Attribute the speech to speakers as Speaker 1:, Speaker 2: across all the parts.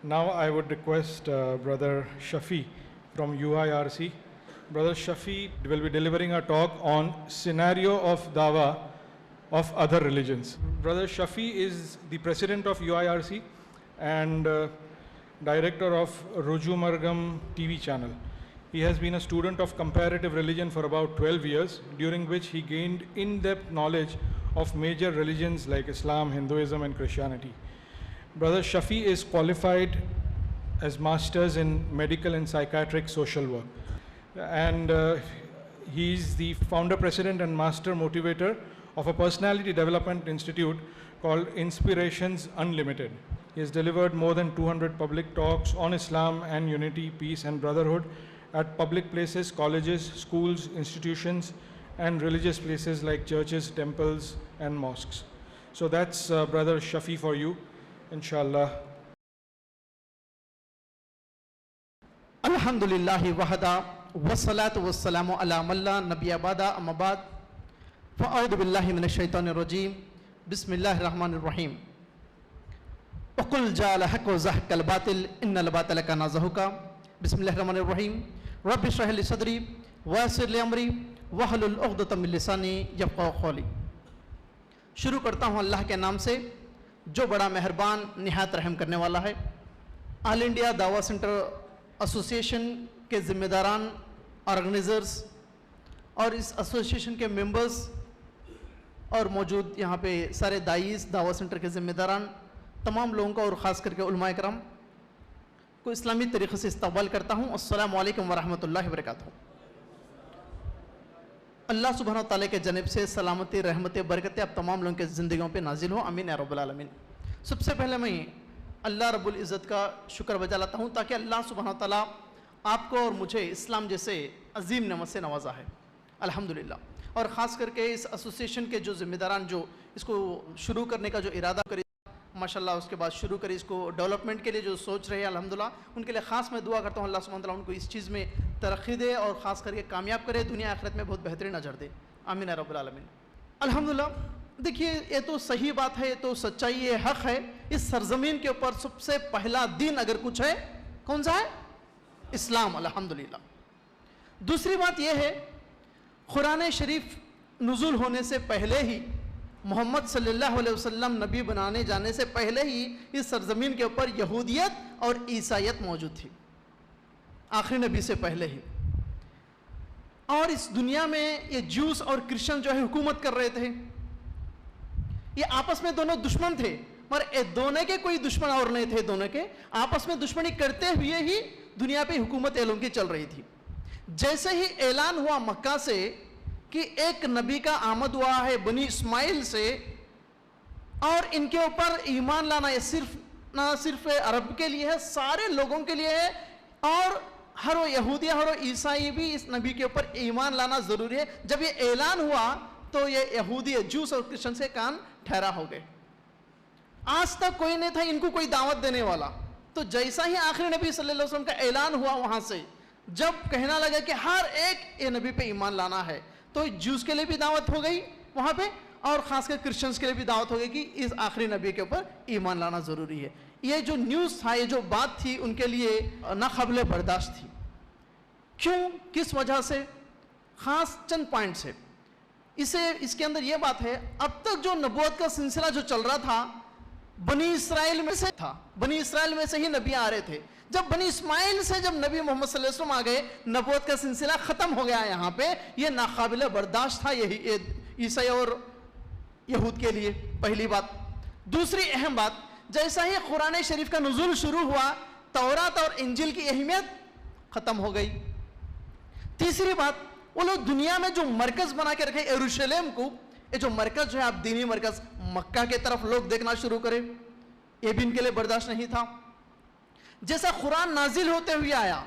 Speaker 1: Now I would request Brother Shafi from UIRC. Brother Shafi will be delivering a talk on scenario of Dawah of other religions. Brother Shafi is the president of UIRC and director of Rujumargam TV channel. He has been a student of comparative religion for about 12 years, during which he gained in-depth knowledge of major religions like Islam, Hinduism and Christianity. Brother Shafi is qualified as masters in medical and psychiatric social work. And he is the founder, president and master motivator of a personality development institute called Inspirations Unlimited. He has delivered more than 200 public talks on Islam and unity, peace and brotherhood at public places, colleges, schools, institutions and religious places like churches, temples and mosques. So that's Brother Shafi for you, inshallah.
Speaker 2: Alhamdulillahi wahada wassalatu wassalamu ala malla nabiyya ba'da amma ba'd fa'udhu billahi minash shaitanir rajim bismillahir rahmanir rahim wa qul ja'ala haqqa wa zahaqal batil innal batila kana zahuqa bismillahir rahmanir rahim rabbi shrah li sadri wa yassir li amri wahlul 'uqdatam min lisani yafqahu qawli. शुरू करता हूँ अल्लाह के नाम से जो बड़ा मेहरबान निहायत रहम करने वाला है। ऑल इंडिया दावा सेंटर एसोसिएशन के ज़िम्मेदारान, ऑर्गेनाइजर्स और इस एसोसिएशन के मेंबर्स और मौजूद यहाँ पे सारे दाईस, दावा सेंटर के ज़िम्मेदारान, तमाम लोगों को और ख़ास करके उलमा इकराम को इस्लामी तरीक़े से इस्तक़बाल करता हूँ। अस्सलामु अलैकुम व रहमतुल्लाहि व बरकातुहू। अल्लाह सुब्हानहू व तआला के जनिब से सलामती, रहमत, बरकत अब तमाम लोगों के ज़िंदगियों पे नाजिल हो, आमीन या रब्बल आलमीन। सबसे पहले मैं अल्लाह रब्बुल इज़्ज़त का शुक्र बजा लाता हूँ ताकि अल्लाह सुब्हानहू व तआला आपको और मुझे इस्लाम जैसे अजीम नेमत से नवाजा है, अल्हम्दुलिल्लाह। और ख़ास करके इस एसोसिएशन के जो ज़िम्मेदारान जो इसको शुरू करने का जो इरादा करी माशाल्लाह, उसके बाद शुरू करी, इसको डेवलपमेंट के लिए जो सोच रहे हैं अल्हम्दुलिल्लाह, उनके लिए ख़ास मैं दुआ करता हूँ अल्लाह सुब्हानहू व तआला उनको इस चीज़ में तरक्की दे और ख़ास करके कामयाब करे, दुनिया आखिरत में बहुत बेहतरीन अजर दे, आमीन या रब्बल आलमीन। अल्हम्दुलिल्लाह, देखिए ये तो सही बात है, ये तो सच्चाई है, हक़ है। इस सरज़मीन के ऊपर सबसे पहला दिन अगर कुछ है, कौन सा है? इस्लाम, अल्हम्दुलिल्लाह। दूसरी बात यह है, कुरान शरीफ नुज़ूल होने से पहले ही, मोहम्मद सल्लल्लाहु अलैहि वसल्लम नबी बनाने जाने से पहले ही इस सरज़मीन के ऊपर यहूदियत और ईसाईयत मौजूद थी, आखिरी नबी से पहले ही। और इस दुनिया में ये ज्यूस और क्रिश्चियन जो है हुकूमत कर रहे थे। ये आपस में दोनों दुश्मन थे, मगर ये दोनों के कोई दुश्मन और नहीं थे, दोनों के आपस में दुश्मनी करते हुए ही दुनिया पे हुकूमत एलों की चल रही थी। जैसे ही ऐलान हुआ मक्का से कि एक नबी का आमद हुआ है बनी इस्माइल से और इनके ऊपर ईमान लाना ये ना सिर्फ अरब के लिए है, सारे लोगों के लिए है और हर वो यहूदी हर वो ईसाई भी इस नबी के ऊपर ईमान लाना ज़रूरी है। जब ये ऐलान हुआ तो ये यहूदी, जूस और क्रिश्चियन से कान ठहरा हो गए। आज तक कोई नहीं था इनको कोई दावत देने वाला। तो जैसा ही आखिरी नबी सल्लल्लाहु अलैहि वसल्लम का ऐलान हुआ, वहाँ से जब कहना लगा कि हर एक ये नबी पे ईमान लाना है, तो जूस के लिए भी दावत हो गई वहाँ पे और ख़ासकर क्रिश्चियंस के लिए भी दावत हो गई कि इस आखिरी नबी के ऊपर ईमान लाना ज़रूरी है। ये जो न्यूज़ था, ये जो बात थी, उनके लिए नाक़ाबिल बर्दाश्त थी। क्यों, किस वजह से? ख़ास चंद पॉइंट्स है इसके अंदर ये बात है, अब तक जो नबूवत का सिलसिला जो चल रहा था बनी इसराइल में से था, बनी इसराइल में से ही नबी आ रहे थे। जब बनी इस्माइल से जब नबी मोहम्मद सल्लल्लाहु अलैहि वसल्लम आ गए, नबूवत का सिलसिला ख़त्म हो गया यहाँ पे। ये नाक़ाबिल बर्दाश्त था यही ईसाई और यहूद के लिए, पहली बात। दूसरी अहम बात, जैसा ही कुरान शरीफ का नुज़ूल शुरू हुआ, तौरात और इंजिल की अहमियत ख़त्म हो गई। तीसरी बात, वो लोग दुनिया में जो मरकज़ बना के रखे यरूशलेम को, ये जो मरकज़ जो है आप दीनी मरकज़ मक्का के तरफ लोग देखना शुरू करें, ये भी इनके लिए बर्दाश्त नहीं था। जैसा कुरान नाजिल होते हुए आया,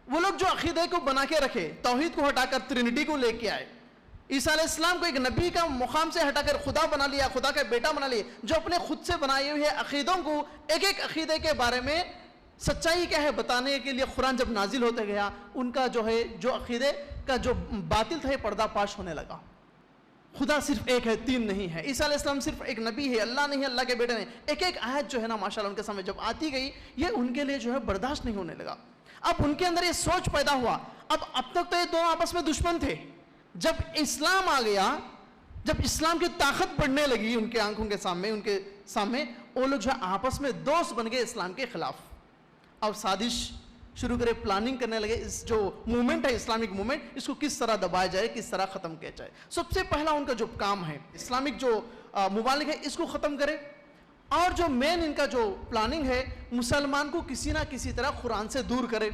Speaker 2: वो लोग जो अकीदे को बना के रखे, तौहीद को हटाकर ट्रिनिटी को लेके आए, ईसा अलैहिस्सलाम को एक नबी का मुकाम से हटाकर खुदा बना लिया, खुदा का बेटा बना लिया। जो अपने खुद से बनाए हुए अकीदों को, एक एक अकीदे के बारे में सच्चाई क्या है बताने के लिए कुरान जब नाजिल होते गया, उनका जो है जो अकीदे का जो बातिल था ये पर्दाफाश होने लगा। خدا صرف ایک ہے، تین نہیں ہے، عیسیٰ علیہ السلام صرف ایک نبی ہے، اللہ نہیں ہے، اللہ کے بیٹے نہیں. ایک ایک آیت جو ہے نا ماشاءاللہ ان کے سامنے جب آتی گئی، یہ ان کے لیے جو ہے برداشت نہیں ہونے لگا. اب ان کے اندر یہ سوچ پیدا ہوا. اب تک تو یہ دونوں آپس میں دشمن تھے. جب اسلام آ گیا، جب اسلام کی طاقت بڑھنے لگی ان کے آنکھوں کے سامنے وہ لوگ جو ہے آپس میں دوست بن گئے اسلام کے خلاف. اب سازش شروع کرے، پلاننگ کرنے لگے. اس جو موومنٹ ہے اسلامک موومنٹ، اس کو کس طرح دبایا جائے، کس طرح ختم کیا جائے. سب سے پہلا ان کا جو کام ہے اسلامک جو مبالغ ہے اس کو ختم کرے. اور جو مین ان کا جو پلاننگ ہے، مسلمان کو کسی نہ کسی طرح قرآن سے دور کرے.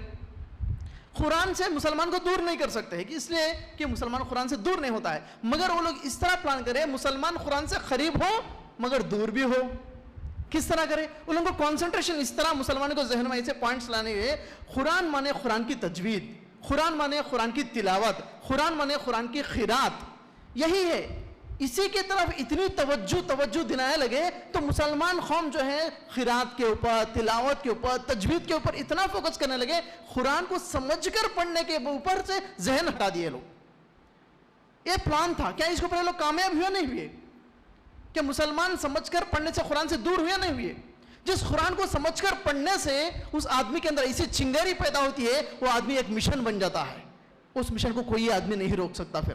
Speaker 2: قرآن سے مسلمان کو دور نہیں کر سکتے ہیں، اس لیے کہ مسلمان قرآن سے دور نہیں ہوتا ہے. مگر وہ لوگ اس طرح پلان کرے مسلمان قرآن سے قریب ہو مگر دور بھی ہو. کس طرح کرے؟ ان لوگوں کو کانسنٹریشن اس طرح مسلمانوں کو ذہن میں ایسے پوائنٹس لانے ہوئے. قرآن مانے قرآن کی تجوید، قرآن مانے قرآن کی تلاوت، قرآن مانے قرآن کی قرات. یہی ہے. اسی کی طرف اتنی توجہ دلانے لگے تو مسلمان قوم جو ہے قرات کے اوپر، تلاوت کے اوپر، تجوید کے اوپر اتنا فوکس کرنے لگے، قرآن کو سمجھ کر پڑھنے کے اوپر سے ذہن ہٹا دیے لوگ. یہ پلان تھا. کیا اس کو پہلے لوگ کامیاب ہوئے نہیں ہوئے؟ کہ مسلمان سمجھ کر پڑھنے سے قرآن سے دور ہوئے نہیں ہوئے؟ جس قرآن کو سمجھ کر پڑھنے سے اس آدمی کے اندر ایسی چنگاری پیدا ہوتی ہے، وہ آدمی ایک مشن بن جاتا ہے. اس مشن کو کوئی آدمی نہیں روک سکتا. پھر